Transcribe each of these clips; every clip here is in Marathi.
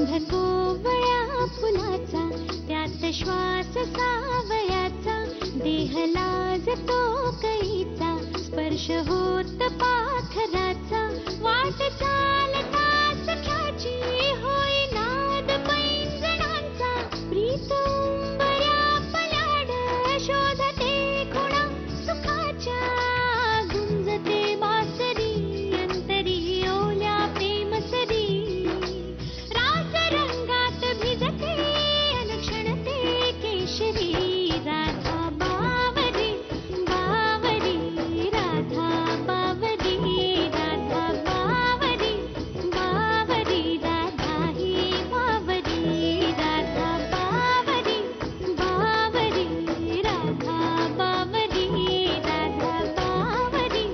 गंध कोवळ्या फुलाचा, त्यात श्वास सावयाचा, देह लाजतो कळीचा, स्पर्श होत पाखराचा, वाट चालता सख्याची होई नाद पैंजणांचा, प्रीत उंबऱ्या पलाड शोधते खुणा सुखाच्या, गुंजते बासरी अंतरी ओल्या प्रेमसरी, रास रंगात भिजते अनुक्षणते केशरी, राधा बावरी बावरी, राधा बावरी, राधा बावरी बावरी, राधा ही बावरी, राधा बावरी बावरी, राधा बावरी, राधा बावरी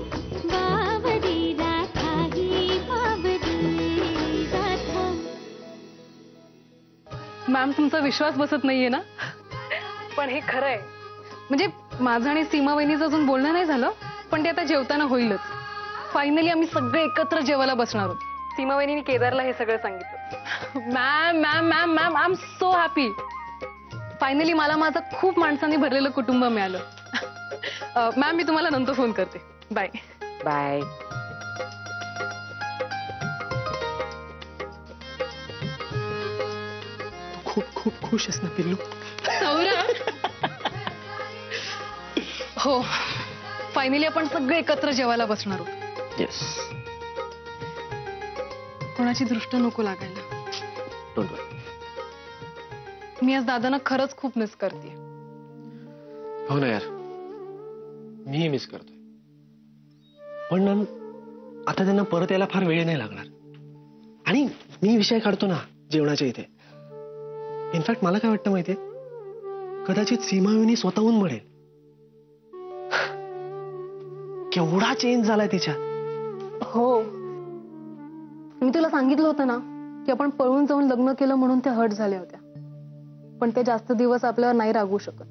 बावरी, राधा ही बावरी, राधा. मॅम तुमचा विश्वास बसत नाहीये ना, पण हे खरं आहे. म्हणजे माझं आणि सीमा वहिनीचं अजून बोलणं नाही झालं, पण ते आता जेवताना होईलच. फायनली आम्ही सगळे एकत्र जेवायला बसणार आहोत. सीमा वहिनीने केदारला हे सगळं सांगितलं. Ma'am ma'am ma'am ma'am I am so happy. Finally मला माझं खूप माणसांनी भरलेलं कुटुंब मिळालं. मॅम मी तुम्हाला नंतर फोन करते. Bye bye. खूप खूप खुश आहेस ना पिल्लू? सौरभ. हो फायनली आपण सगळे एकत्र जेवायला बसणार आहोत. येस. कोणाची दृष्ट नको लागायला. डोंट वरी. मी आज दादांना खरंच खूप मिस करते. हो ना यार, मी मिस करतोय. पण आता त्यांना परत यायला फार वेळ नाही लागणार. आणि मी विषय काढतो ना जेवणाच्या इथे. इनफॅक्ट मला काय वाटतं माहितीये, कदाचित सीमाविनी स्वतःहून म्हणेल. केवढा चेंज झालाय तिच्यात. हो मी तुला सांगितलं होतं ना की आपण पळून जाऊन लग्न केलं म्हणून त्या हर्ट झाल्या होत्या, पण ते जास्त दिवस आपल्यावर नाही रागू शकत.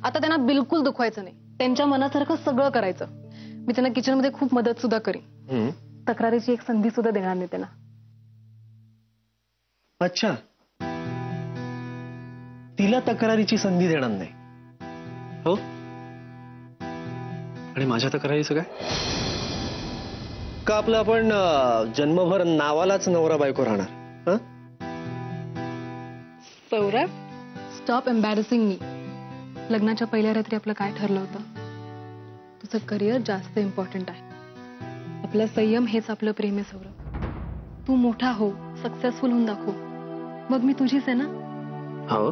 आता त्यांना बिलकुल दुखवायचं नाही, त्यांच्या मनासारखं सगळं करायचं. मी त्यांना किचन मध्ये खूप मदत सुद्धा करीन. तक्रारीची एक संधी सुद्धा देणार नाही त्यांना. अच्छा, तिला तक्रारीची संधी देणार नाही हो? आणि माझ्या तक्रारीचं काय? का आपलं आपण जन्मभर नावालाच नवरा बायको राहणार? सौरभ स्टॉप एम्बॅरसिंग मी. लग्नाच्या पहिल्या रात्री आपलं काय ठरलं होतं? तुझं करिअर जास्त इम्पॉर्टंट आहे. आपलं संयम हेच आपलं प्रेम आहे सौरभ. तू मोठा हो, सक्सेसफुल होऊन दाखव, मग मी तुझीच आहे ना. हो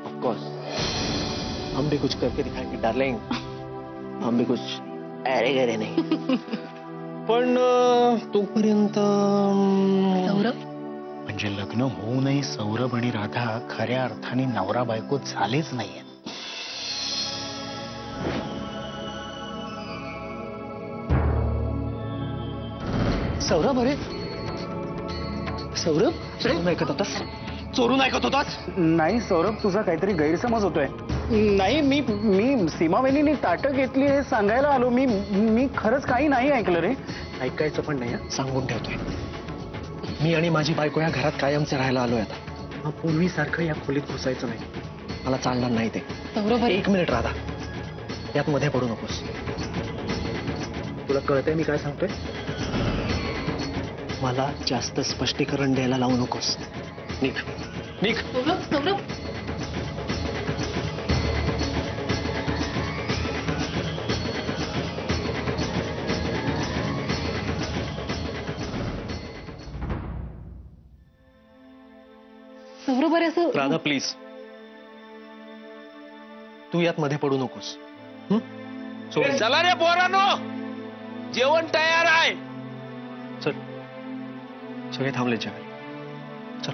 ऑफ कोर्स. हम भी कुछ करके दिखाएंगे डार्लिंग. हम भी कुछ अरे गरे नाही. पण तोपर्यंत सौरभ म्हणजे लग्न होऊनही सौरभ आणि राधा खऱ्या अर्थाने नवरा बायको झालेच नाहीये. सौरभ, अरे सौरभ, चोरून ऐकत होतास? चोरून ऐकत होतास? नाही सौरभ, तुझा काहीतरी गैरसमज होतोय. नाही, मी सीमावेलीने ताटं घेतली हे सांगायला आलो. मी खरंच काही नाही ऐकलं रे. ऐकायचं पण नाही. सांगून ठेवतोय, मी आणि माझी बायको या घरात कायमचे राहायला आलोय. आता पूर्वीसारखं या खोलीत घुसायचं नाही. मला चालणार नाही ते. सौरभ एक मिनिट राधा, यात मध्ये पडू नकोस. तुला कळतंय मी काय सांगतोय? मला जास्त स्पष्टीकरण द्यायला लावू नकोस. निघ निघ. सौरभ सौरभ सौरभ अरे असं. राधा प्लीज, तू यात मध्ये पडू नकोस. चला रे पोरांनो, जेवण तयार आहे. चल, सगळे थांबले जेवायला. चल.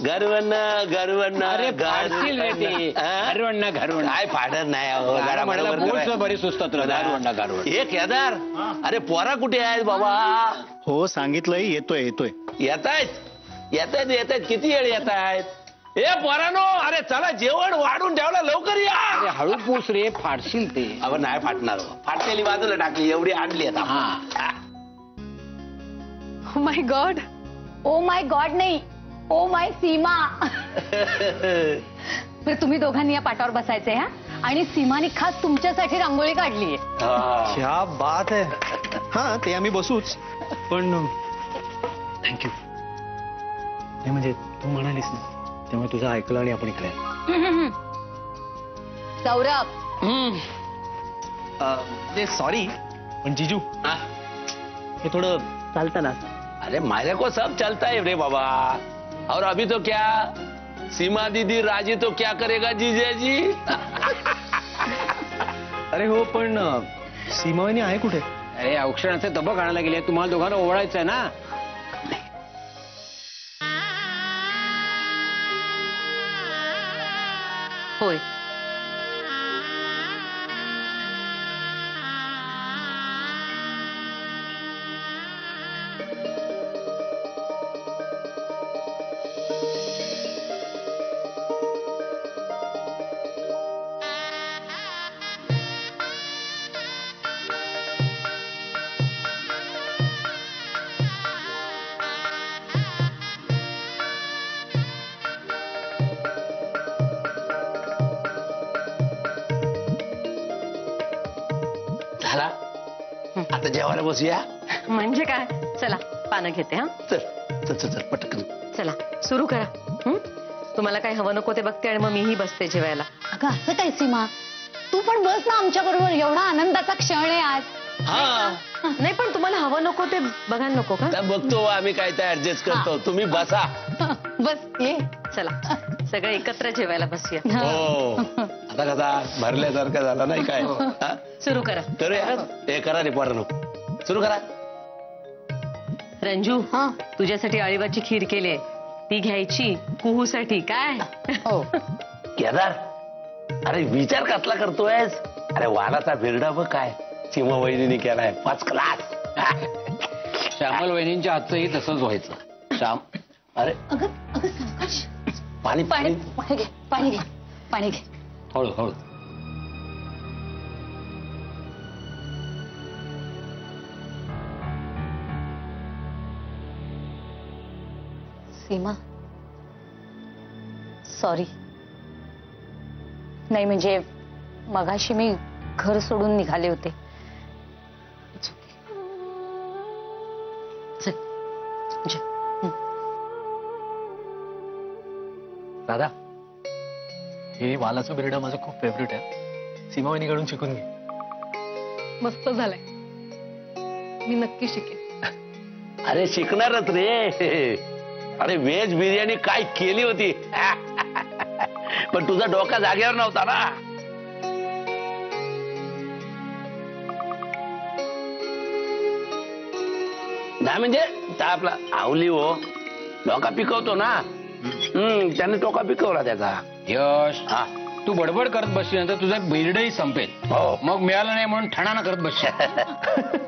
घरवण्णा घरवण्णा. अरे फाडशील रे ते. घरवण्णा घरवण्णा काय फाडत नाही अहो. बरी सुचतात घरवण्णा घरवण्णा. हे केदार, अरे पोरा कुठे आहेत बाबा? हो सांगितलंय, येतोय येतोय. येत आहेत येत आहेत येत आहेत. किती वेळ येत आहेत? ए पोरानो, अरे चला जेवण वाढून ठेवलं, लवकर या. अरे हळू पूस रे, फाडशील ते. अहो नाही फाटणार हो. फाटलेली बाजूला टाकली, एवढी आणली आता. हा. Oh my God. Oh my God नाही, ओ माय सीमा. बरं तुम्ही दोघांनी या पाटावर बसायचंय हा, आणि सीमाने खास तुमच्यासाठी रांगोळी काढलीये. हा. क्या बात आहे. हा ते आम्ही बसूच, पण थँक्यू. नाही म्हणजे तू म्हणालीस ना, त्यामुळे तुझं ऐकलं आणि आपण इकडे. सौरभ, ते सॉरी, पण जीजू हा. हे थोडं चालतं ना. अरे मेरे को सब चलता है रे बाबा. और अभी तो क्या, सीमा दीदी राजी तो क्या करेगा जीजाजी. अरे हो, पण सीमावाहिनी आहे कुठे? अरे औक्षणाचे तबक आणायला गेले, तुम्हाला दोघांना ओवळायचंय ना. होय. झाला, आता जेवायला बसूया. म्हणजे काय, चला पानं घेते हा. चल चल चल चल, पटकन. चला सुरू करा. तुम्हाला काय हवं नको ते बघते, आणि मग मीही बसते जेवायला. अगं असं काय सीमा, तू पण बस ना आमच्या बरोबर, एवढा आनंदाचा क्षण आहे आज. हा. नाही पण तुम्हाला हवं नको ते बघायला नको का? तर बघतो आम्ही काय ते ऍडजस्ट करतो, तुम्ही बसा. बस ये. चला सगळे एकत्र जेवायला बसूया. हो. आता कसा भरल्यासारखं झालं नाही काय. हा? सुरू करा. करूया. हे करा रे पोरांनो, सुरू करा. रंजू, तुझ्यासाठी अळीवाची खीर केली, ती घ्यायची कुहूसाठी. काय हो. केदार, अरे विचार कसला करतोयस. अरे वालाचा बिरडा बघ काय सीमा वहिनीने केलाय, 5 क्लास. श्यामल वहिनींच्या हातचंही तसंच व्हायचं. श्याम, अरे अगं अगं सावकाश. पाणी पाणी पाणी घे, पाणी घे, पाणी घे. हळू हळू. सीमा, सॉरी. नाही म्हणजे मगाशी मी घर सोडून निघाले होते. चल, जे. दादा, हे वालाचं बिरडं माझं खूप फेवरेट आहे. सीमावाहिनीकडून शिकून घे. मस्त झालंय, मी नक्की शिकेन. अरे शिकणारच रे. अरे व्हेज बिर्याणी काय केली होती. पण तुझा डोका जागेवर नव्हता ना. नाही म्हणजे आपला आवली हो डोका पिकवतो ना. त्याने डोका पिकवला त्याचा. यश, हा. तू बडबड करत बसली नंतर तुझा बिरडही संपेल. हो. मग मिळालं नाही म्हणून ठणाणा करत बसशील.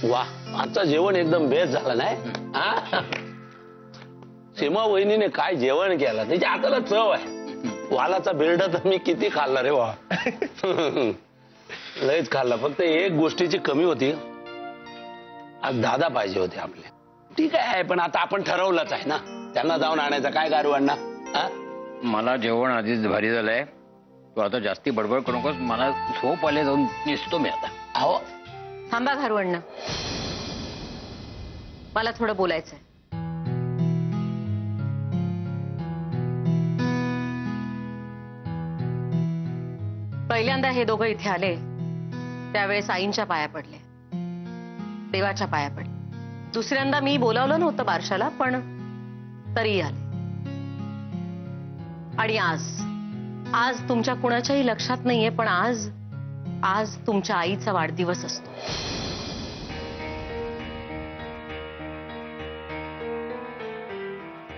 वा, आजचं जेवण एकदम बेस्ट झालं नाही. हा? सीमा वहिनीने काय जेवण केलं, त्याच्या हाताला चव आहे. वालाचा बिरडा तर मी किती खाल्ला रे वा. लयच खाल्ला. फक्त एक गोष्टीची कमी होती, आज दादा पाहिजे होते आपले. ठीक आहे, पण आता आपण ठरवलंच आहे ना, त्यांना जाऊन आणायचं काय गारवांना. मला जेवण आधीच भारी झालंय. तू आता जास्ती बडबड करू नकोस. मला झोप आले, जाऊन निसतो मी आता. अहो थांबा घरवळणं, मला थोडं बोलायचंय. पहिल्यांदा हे दोघं इथे आले त्यावेळेस आईंच्या पाया पडले, देवाच्या पाया पडले. दुसऱ्यांदा मी बोलावलं नव्हतं बारशाला, पण तरी आले. आणि आज आज तुमच्या कुणाच्याही लक्षात नाहीये, पण आज आज तुमच्या आईचा वाढदिवस असतो.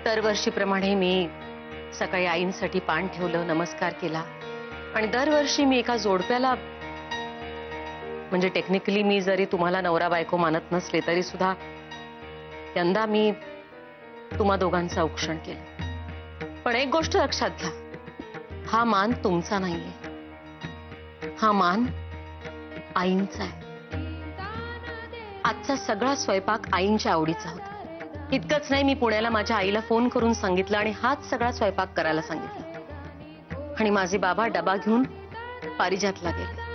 दरवर्षीप्रमाणे मी सकाळी आईंसाठी पान ठेवलं, नमस्कार केला आणि दरवर्षी मी एका जोडप्याला, म्हणजे टेक्निकली मी जरी तुम्हाला नवरा बायको मानत नसले तरी सुद्धा यंदा मी तुम्हा दोघांचं औक्षण केलं. पण एक गोष्ट लक्षात घ्या, हा मान तुमचा नाहीये, हा मान आईंचा आहे. आजचा सगळा स्वयंपाक आईंच्या आवडीचा होता. इतकंच नाही, मी पुण्याला माझ्या आईला फोन करून सांगितलं आणि हाच सगळा स्वयंपाक करायला सांगितलं. आणि माझे बाबा डबा घेऊन पारिजातला गेले.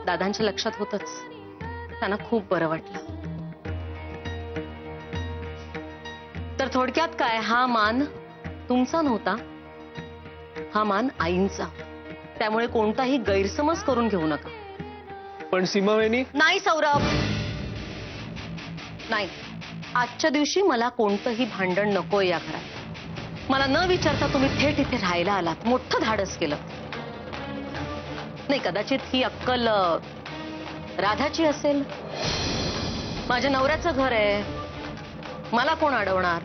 दादांच्या लक्षात होतच, त्यांना खूप बरं वाटलं. तर थोडक्यात काय, हा मान तुमचा नव्हता, हा मान आईंचा. त्यामुळे कोणताही गैरसमज करून घेऊ नका. पण सीमा वहिनी, नाही सौरभ, नाही. आजच्या दिवशी मला कोणतंही भांडण नकोय या घरात. मला न विचारता तुम्ही थेट इथे राहायला आलात, मोठं धाडस केलं. नाही, कदाचित ही अक्कल राधाची असेल. माझ्या नवऱ्याचं घर आहे, मला कोण अडवणार,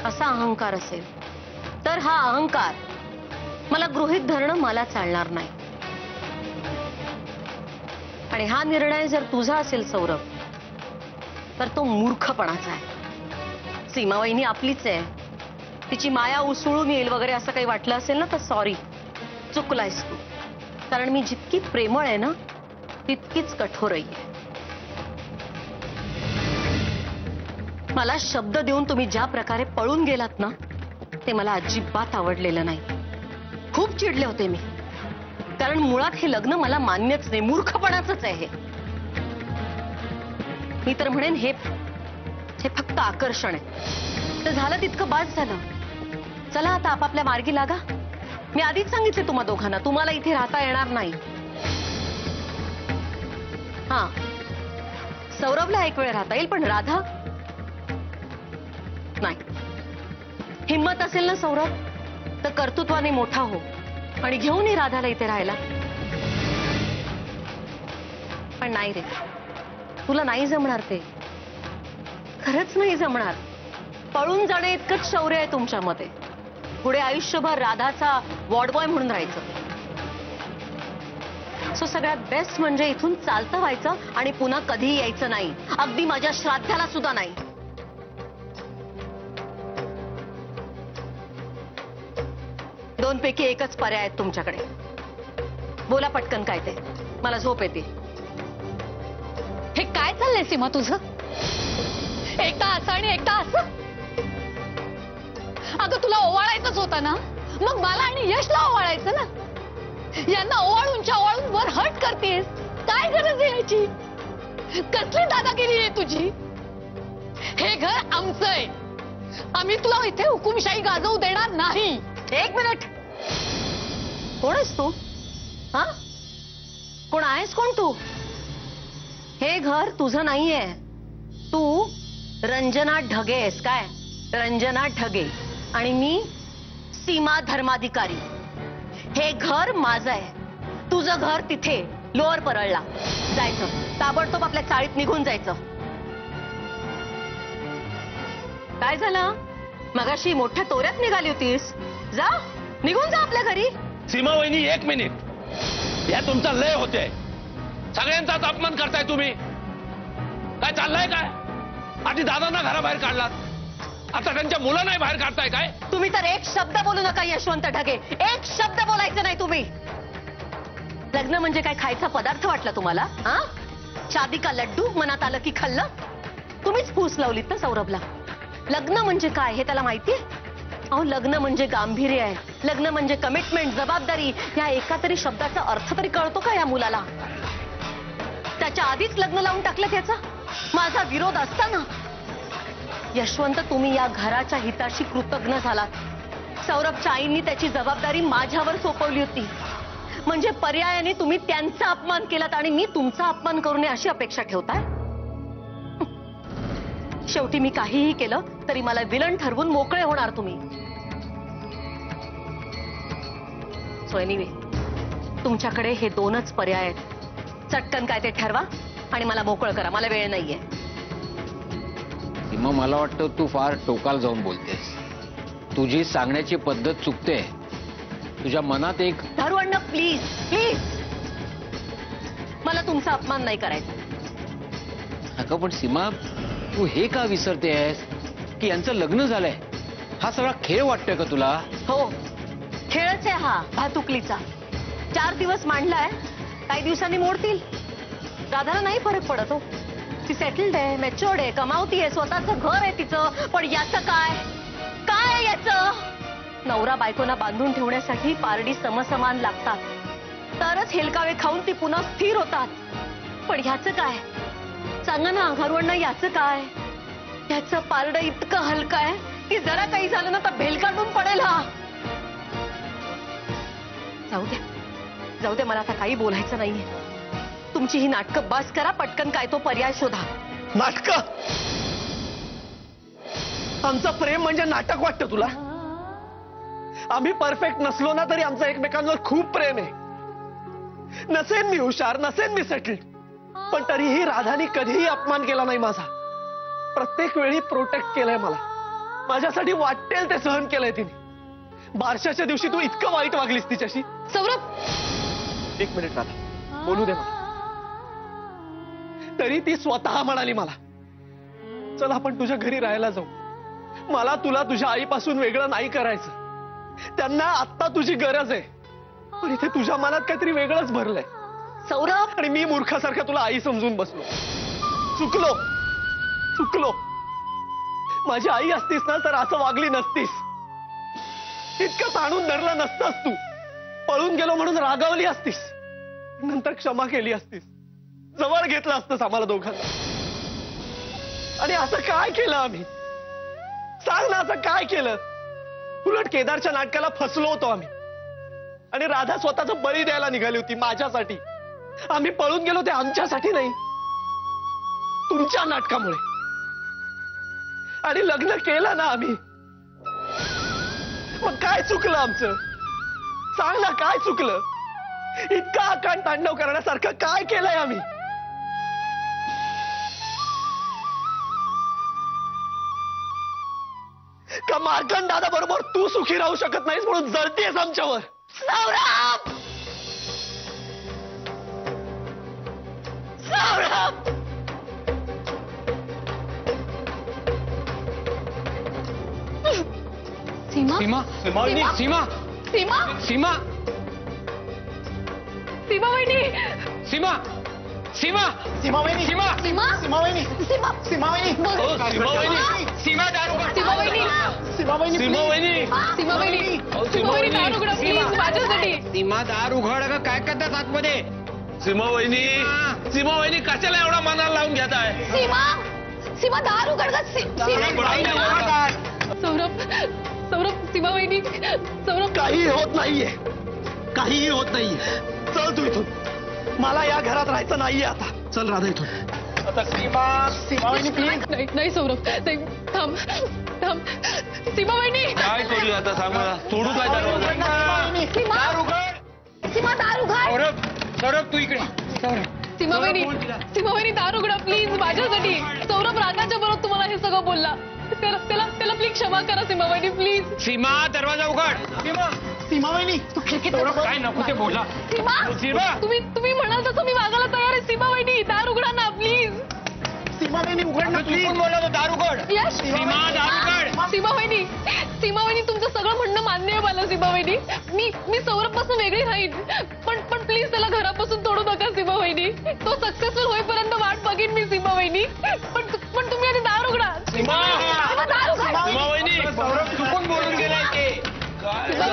असा अहंकार असेल तर हा अहंकार मला गृहीत धरणं मला चालणार नाही. आणि हा निर्णय जर तुझा असेल सौरभ, तर तो मूर्खपणाचा आहे. सीमा वहिनी आपलीच आहे, तिची माया उसळून येईल वगैरे असं काही वाटलं असेल ना तर सॉरी, चुकलायस तू. कारण मी जितकी प्रेमळ आहे ना तितकीच कठोरही आहे. मला शब्द देऊन तुम्ही ज्या प्रकारे पळून गेलात ना ते मला अजिबात आवडलेलं नाही. खूप चिडले होते मी, कारण मुळात हे लग्न मला मान्यच नाही, मूर्खपणाचंच आहे हे. मी तर म्हणेन हे फक्त आकर्षण आहे. तर झालं तितकं बास झालं. चला आता आपापल्या मार्गी लागा. मी आधीच सांगितले तुम्हा दोघांना, तुम्हाला इथे राहता येणार नाही. हा, सौरभला एक वेळ राहता येईल, पण राधा नाही. हिम्मत असेल ना सौरभ तर कर्तृत्वाने मोठा हो आणि घेऊन ये राधाला इथे राहायला. पण नाही रे, तुला नाही जमणार ते, खरंच नाही जमणार. पळून जाणे इतकंच शौर्य आहे तुमच्यामध्ये. पुढे आयुष्यभर राधाचा वॉर्डबॉय म्हणून राहायचं. सो सगळ्यात बेस्ट म्हणजे इथून चालतं व्हायचं आणि पुन्हा कधीही यायचं नाही, अगदी माझ्या श्राद्धाला सुद्धा नाही. दोनपैकी एकच पर्याय आहेत तुमच्याकडे. बोला पटकन काय ते, मला झोप येते. हे काय चाललंय सीमा तुझं? एकटा असं आणि एकटा असं? अगं तुला ओवाळायचंच होतं ना, मग मला आणि यशला ओवाळायचं ना. यांना ओवाळून वर हट करतेस, काय गरज आहे याची? कसली दादागिरी आहे तुझी? हे घर आमचं आहे, आम्ही तुला इथे हुकुमशाही गाजवू देणार नाही. एक मिनिट, कोण आहेस तू? हा, कोण आहेस कोण तू? हे घर तुझं नाहीये. तू रंजना ढगे आहेस काय? रंजना ढगे. आणि मी सीमा धर्माधिकारी. हे घर माझं आहे, तुझं घर तिथे लोअर परळला. जायचं, ताबडतोब आपल्या चाळीत निघून जायचं. काय झालं? मगाशी मोठ्या तोऱ्यात निघाली होतीस, जा निघून जा आपल्या घरी. सीमा वहिनी, एक मिनिट. या तुमचा लय होते, सगळ्यांचाच अपमान करताय तुम्ही. काय चाललंय काय? आधी दादांना घराबाहेर काढलात, आता त्यांच्या मुलांनाही बाहेर काढताय काय? तुम्ही तर एक शब्द बोलू नका यशवंत ढगे, एक शब्द बोलायचं नाही तुम्ही. लग्न म्हणजे काय खायचा पदार्थ वाटला तुम्हाला? हा, शादी का लड्डू मनात आलं की खाल्लं? तुम्हीच फूस लावलीत ना सौरभला. लग्न म्हणजे काय हे त्याला माहितीये? अहो, लग्न म्हणजे गांभीर्य आहे, लग्न म्हणजे कमिटमेंट, जबाबदारी. या एका तरी शब्दाचा अर्थ तरी कळतो का या मुलाला? त्याच्या आधीच लग्न लावून टाकलं त्याचा, माझा विरोध असताना. यशवंत, तुम्ही या घराच्या हिताशी कृतज्ञ झालात. सौरभच्या आईंनी त्याची जबाबदारी माझ्यावर सोपवली होती, म्हणजे पर्यायाने तुम्ही त्यांचा अपमान केलात आणि मी तुमचा अपमान करू नये अशी अपेक्षा ठेवताय. शेवटी मी काहीही केलं तरी मला विलन ठरवून मोकळे होणार तुम्ही. सो एनिवे तुमच्याकडे हे दोनच पर्याय आहेत. चटकन काय ते ठरवा आणि मला मोकळं करा. मला वेळ नाहीये. सीमा, मला वाटतं तू फार टोकाल जाऊन बोलतेस. तुझी सांगण्याची पद्धत चुकते. तुझ्या मनात एक दारू अण्णा प्लीज प्लीज, मला तुमचा अपमान नाही करायचा. अगं पण सीमा, तू हे का विसरते आहेस की यांचं लग्न झालंय? हा सगळा खेळ वाटतोय का तुला? हो, खेळच आहे हा भातुकलीचा. 4 दिवस मांडलाय, काही दिवसांनी मोडतील. राधाला नाही फरक पडत हो. ती सेटल्ड आहे, मॅच्युअर्ड आहे, कमावतीये, स्वतःचं घर आहे तिचं. पण याचं काय काय याचं? नवरा बायकोना बांधून ठेवण्यासाठी पारडी समसमान लागतात, तरच हेलकावे खाऊन ती पुन्हा स्थिर होतात. पण ह्याचं काय सांगा ना घरवडणं, याचं काय? ह्याचं पारडं इतकं हलकं आहे की जरा काही झालं ना तर भेलकांडून पडेल हा. जाऊ दे, मला आता काही बोलायचं नाहीये. तुमची ही नाटकं बस करा. पटकन काय तो पर्याय शोधा. नाटक? आमचं प्रेम म्हणजे नाटक वाटतं तुला? आम्ही परफेक्ट नसलो ना तरी आमचं एकमेकांवर खूप प्रेम आहे. नसेन मी हुशार, नसेन मी सेटल्ड, पण तरीही राधानी कधीही अपमान केला नाही माझा. प्रत्येक वेळी प्रोटेक्ट केलंय मला. माझ्यासाठी वाटेल ते सहन केलंय तिने. बारशाच्या दिवशी तू इतकं वाईट वागलीस तिच्याशी. सौरभ, 1 मिनिट राधा, बोलू दे मला. तरी ती स्वतः म्हणाली मला, चल आपण तुझ्या घरी राहायला जाऊ. मला तुला तुझ्या आईपासून वेगळं नाही करायचं. त्यांना आत्ता तुझी गरज आहे. पण इथे तुझ्या मनात काहीतरी वेगळंच भरलंय सौरभ. आणि मी मूर्खासारखं तुला आई समजून बसलो. चुकलो. माझी आई असतीस ना तर असं वागली नसतीस. इतकं ताणून धरलं नसतंस तू. पळून गेलो म्हणून रागावली असतीस, नंतर क्षमा केली असतीस, जवळ घेतलं असतंस आम्हाला दोघांना. आणि असं काय केलं आम्ही? सांग ना, असं काय केलं? उलट केदारच्या नाटकाला फसलो होतो आम्ही. आणि राधा स्वतःचं बळी द्यायला निघाली होती माझ्यासाठी. आम्ही पळून गेलो ते आमच्यासाठी नाही, तुमच्या नाटकामुळे. आणि लग्न केलं ना आम्ही. मग काय चुकलं आमचं? सांग ना, काय चुकलं? इतका आकांड तांडव करण्यासारखं काय केलंय आम्ही? का मार्कंड दादा बरोबर तू सुखी राहू शकत नाहीस म्हणून जळतेस आमच्यावर? सौरभ, सौरभ. सीमा, सीमा, सीमा, सीमा, सीमा, सीमा वहिनी, सीमा, सीमा, सीमा वहिनी, सीमा, सीमा, सीमा वहिनी, सीमा, सीमा वहिनी, सीमा वहिनी, सीमा दारू उघड. सीमा वहिनी, सीमा वहिनी, सीमा वहिनी, सीमा वहिनी, सीमा वहिनी दार उघडा प्लीज माझ्यासाठी. सीमा दार उघड. अगं काय करतात आतमध्ये? सीमा वहिनी कशाला एवढा मनाला लावून घेत आहे? सीमा दार उघड गं. सौरभ, सीमा वहिनी, सौरभ. काहीही होत नाहीये. चल तू इथून. मला या घरात राहायचं नाहीये आता. चल राधा इथून. आता सीमा वहिनी प्लीज. नाही सौरभ, थांब. सीमा वहिनी, काय करू आता सांग मला. सोडू काय दरवाजा? सीमा दार उघड. सौरभ तू इकडे. सीमा वहिनी दार उघडा प्लीज माझ्यासाठी. सौरभ रागाच्या बरोबर तुम्हाला हे सगळं बोलला. त्याला प्लीज क्षमा करा सीमा वहिनी प्लीज. सीमा दरवाजा उघड. सीमा वहिनी, तू काय नको ते बोला. सीमा, तुम्ही म्हणाल तसं मी वागायला तयार आहे. सीमा वहिनी दार उघडा ना प्लीज. सीमा वहिनी उघड ना प्लीज. बोला दार उघड. यश, सीमा दार उघड. सीमा वहिनी तुमचं सगळं म्हणणं मान्य आहे मला. सीमा वहिनी, मी सौरभ पासून वेगळी राहीन, पण प्लीज त्याला घरापासून तोडू नका सीमा वहिनी. तो सक्सेसफुल होईपर्यंत वाट बघेन मी सीमा वहिनी. पण तुम्ही आधी दार उघडा. सीमा दार उघडा. सीमा वहिनी, चुकून बोलून गेलाय ते. सीमा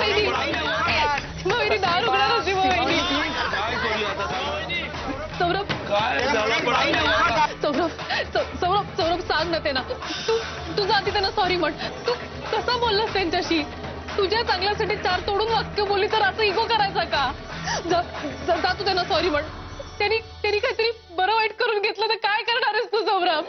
वहिनी दार उघडा ना सीमा वहिनी. काय करू आता सीमा वहिनी? सौरभ, काय झालं पण? सौरभ सांग ना त्यांना. तू जाती त्यांना सॉरी म्हण. तू कसा बोललास त्यांच्याशी? तुझ्या चांगल्यासाठी 4 तोडून वाक्य बोलली तर असं इगो करायचा का? जा तू त्यांना सॉरी म्हण. त्यांनी काहीतरी बरं वाईट करून घेतलं तर काय करणार आहेस तू सौरभ?